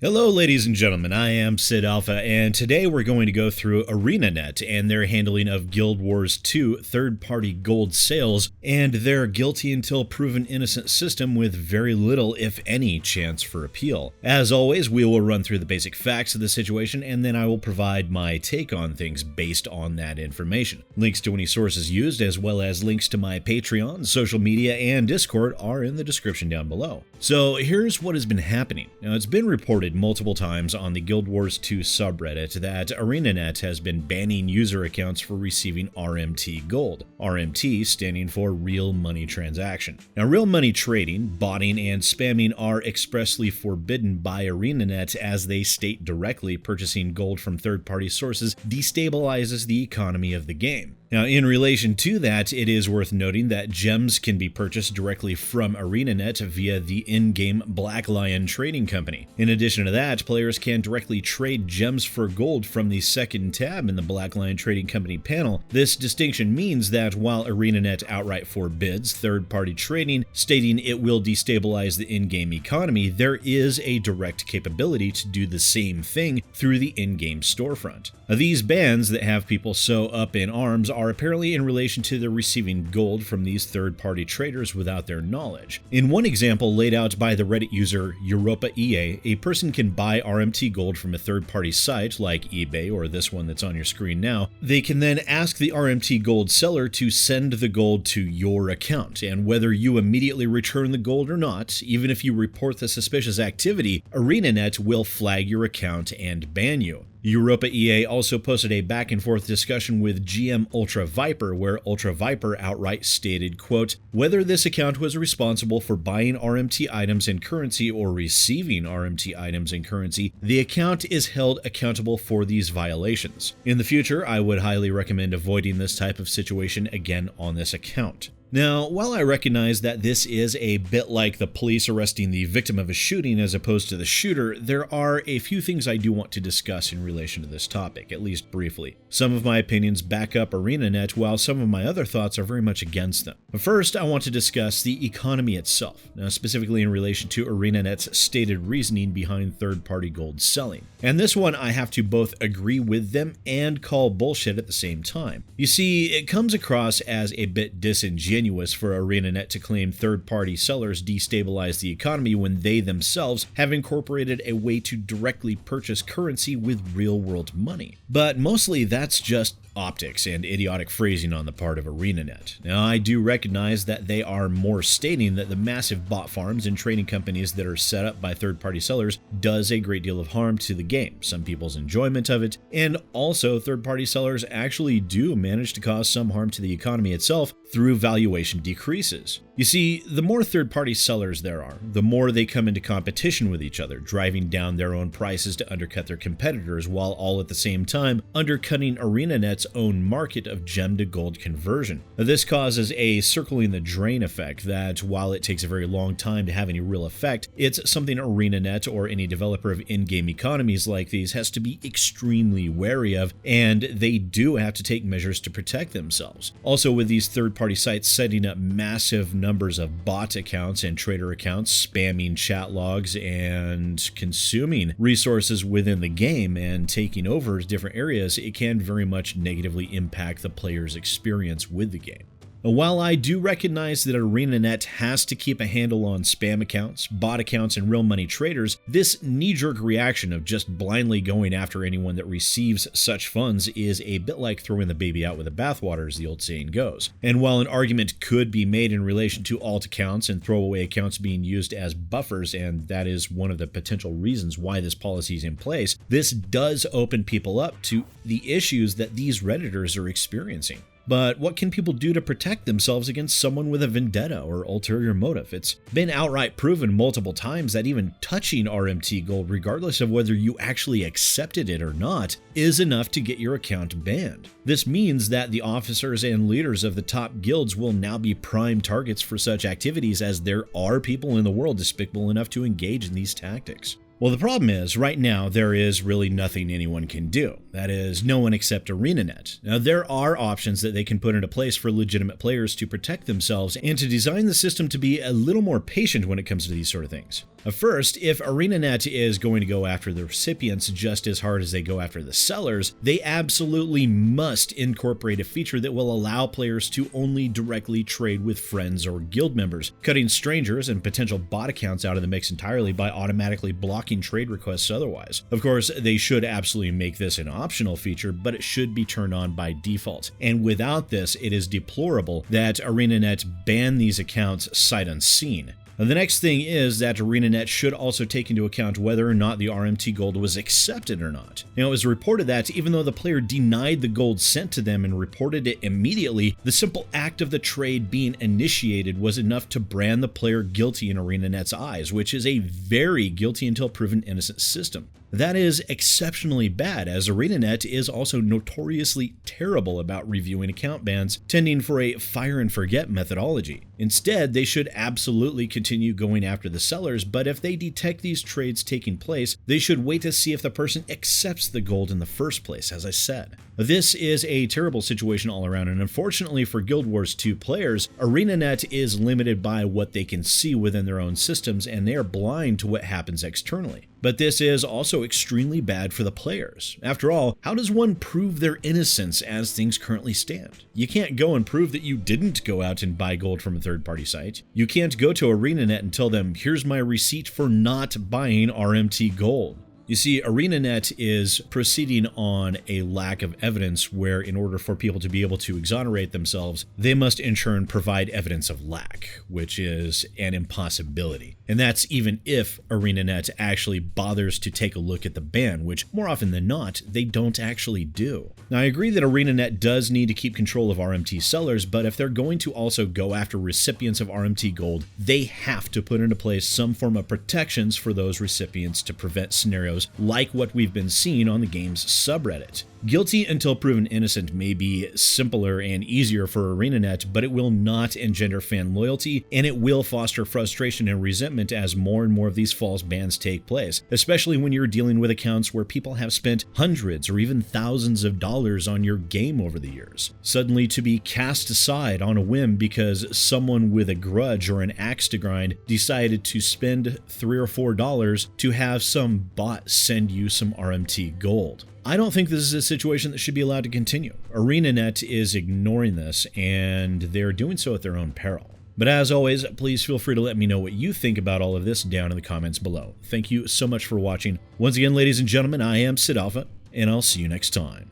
Hello ladies and gentlemen, I am SidAlpha, and today we're going to go through ArenaNet and their handling of Guild Wars 2 third-party gold sales and their guilty until proven innocent system with very little, if any, chance for appeal. As always, we will run through the basic facts of the situation, and then I will provide my take on things based on that information. Links to any sources used, as well as links to my Patreon, social media, and Discord are in the description down below. So here's what has been happening. Now, it's been reported multiple times on the Guild Wars 2 subreddit that ArenaNet has been banning user accounts for receiving RMT Gold, RMT standing for Real Money Transaction. Now, real money trading, botting, and spamming are expressly forbidden by ArenaNet, as they state directly purchasing gold from third-party sources destabilizes the economy of the game. Now, in relation to that, it is worth noting that gems can be purchased directly from ArenaNet via the in-game Black Lion Trading Company. In addition to that, players can directly trade gems for gold from the second tab in the Black Lion Trading Company panel. This distinction means that while ArenaNet outright forbids third-party trading, stating it will destabilize the in-game economy, there is a direct capability to do the same thing through the in-game storefront. These bans that have people so up in arms are apparently in relation to the receiving gold from these third-party traders without their knowledge. In one example laid out by the Reddit user Europa EA, a person can buy RMT Gold from a third-party site like eBay or this one that's on your screen now. They can then ask the RMT Gold seller to send the gold to your account, and whether you immediately return the gold or not, even if you report the suspicious activity, ArenaNet will flag your account and ban you. Europa EA also posted a back-and-forth discussion with GM Ultra Viper, where Ultra Viper outright stated, quote, "Whether this account was responsible for buying RMT items in currency or receiving RMT items in currency, the account is held accountable for these violations. In the future, I would highly recommend avoiding this type of situation again on this account." Now, while I recognize that this is a bit like the police arresting the victim of a shooting as opposed to the shooter, there are a few things I do want to discuss in relation to this topic, at least briefly. Some of my opinions back up ArenaNet, while some of my other thoughts are very much against them. But first, I want to discuss the economy itself, now specifically in relation to ArenaNet's stated reasoning behind third-party gold selling. And this one, I have to both agree with them and call bullshit at the same time. You see, it comes across as a bit disingenuous for ArenaNet to claim third-party sellers destabilize the economy when they themselves have incorporated a way to directly purchase currency with real-world money. But mostly that's just optics and idiotic phrasing on the part of ArenaNet. Now, I do recognize that they are more stating that the massive bot farms and trading companies that are set up by third-party sellers does a great deal of harm to the game, some people's enjoyment of it, and also third-party sellers actually do manage to cause some harm to the economy itself through valuation decreases. You see, the more third-party sellers there are, the more they come into competition with each other, driving down their own prices to undercut their competitors, while all at the same time undercutting ArenaNet's own market of gem to gold conversion. This causes a circling the drain effect that, while it takes a very long time to have any real effect, it's something ArenaNet or any developer of in-game economies like these has to be extremely wary of, and they do have to take measures to protect themselves. Also, with these third-party sites setting up massive numbers of bot accounts and trader accounts, spamming chat logs and consuming resources within the game and taking over different areas, it can very much negatively impact the player's experience with the game. While I do recognize that ArenaNet has to keep a handle on spam accounts, bot accounts, and real money traders, this knee-jerk reaction of just blindly going after anyone that receives such funds is a bit like throwing the baby out with the bathwater, as the old saying goes. And while an argument could be made in relation to alt accounts and throwaway accounts being used as buffers, and that is one of the potential reasons why this policy is in place, this does open people up to the issues that these Redditors are experiencing. But what can people do to protect themselves against someone with a vendetta or ulterior motive? It's been outright proven multiple times that even touching RMT Gold, regardless of whether you actually accepted it or not, is enough to get your account banned. This means that the officers and leaders of the top guilds will now be prime targets for such activities, as there are people in the world despicable enough to engage in these tactics. Well, the problem is, right now, there is really nothing anyone can do. That is, no one except ArenaNet. Now, there are options that they can put into place for legitimate players to protect themselves and to design the system to be a little more patient when it comes to these sort of things. First, if ArenaNet is going to go after the recipients just as hard as they go after the sellers, they absolutely must incorporate a feature that will allow players to only directly trade with friends or guild members, cutting strangers and potential bot accounts out of the mix entirely by automatically blocking trade requests otherwise. Of course, they should absolutely make this an optional feature, but it should be turned on by default. And without this, it is deplorable that ArenaNet ban these accounts sight unseen. The next thing is that ArenaNet should also take into account whether or not the RMT Gold was accepted or not. Now, it was reported that even though the player denied the gold sent to them and reported it immediately, the simple act of the trade being initiated was enough to brand the player guilty in ArenaNet's eyes, which is a very guilty until proven innocent system. That is exceptionally bad, as ArenaNet is also notoriously terrible about reviewing account bans, tending for a fire and forget methodology. Instead, they should absolutely continue going after the sellers, but if they detect these trades taking place, they should wait to see if the person accepts the gold in the first place, as I said. This is a terrible situation all around, and unfortunately for Guild Wars 2 players, ArenaNet is limited by what they can see within their own systems, and they are blind to what happens externally. But this is also extremely bad for the players. After all, how does one prove their innocence as things currently stand? You can't go and prove that you didn't go out and buy gold from a third-party site. You can't go to ArenaNet and tell them, here's my receipt for not buying RMT Gold. You see, ArenaNet is proceeding on a lack of evidence where, in order for people to be able to exonerate themselves, they must in turn provide evidence of lack, which is an impossibility. And that's even if ArenaNet actually bothers to take a look at the ban, which more often than not, they don't actually do. Now, I agree that ArenaNet does need to keep control of RMT sellers, but if they're going to also go after recipients of RMT Gold, they have to put into place some form of protections for those recipients to prevent scenarios like what we've been seeing on the game's subreddit. Guilty until proven innocent may be simpler and easier for ArenaNet, but it will not engender fan loyalty, and it will foster frustration and resentment as more and more of these false bans take place, especially when you're dealing with accounts where people have spent hundreds or even thousands of dollars on your game over the years. Suddenly to be cast aside on a whim because someone with a grudge or an axe to grind decided to spend $3 or $4 to have some bot send you some RMT Gold. I don't think this is a situation that should be allowed to continue. ArenaNet is ignoring this, and they're doing so at their own peril. But as always, please feel free to let me know what you think about all of this down in the comments below. Thank you so much for watching. Once again, ladies and gentlemen, I am SidAlpha, and I'll see you next time.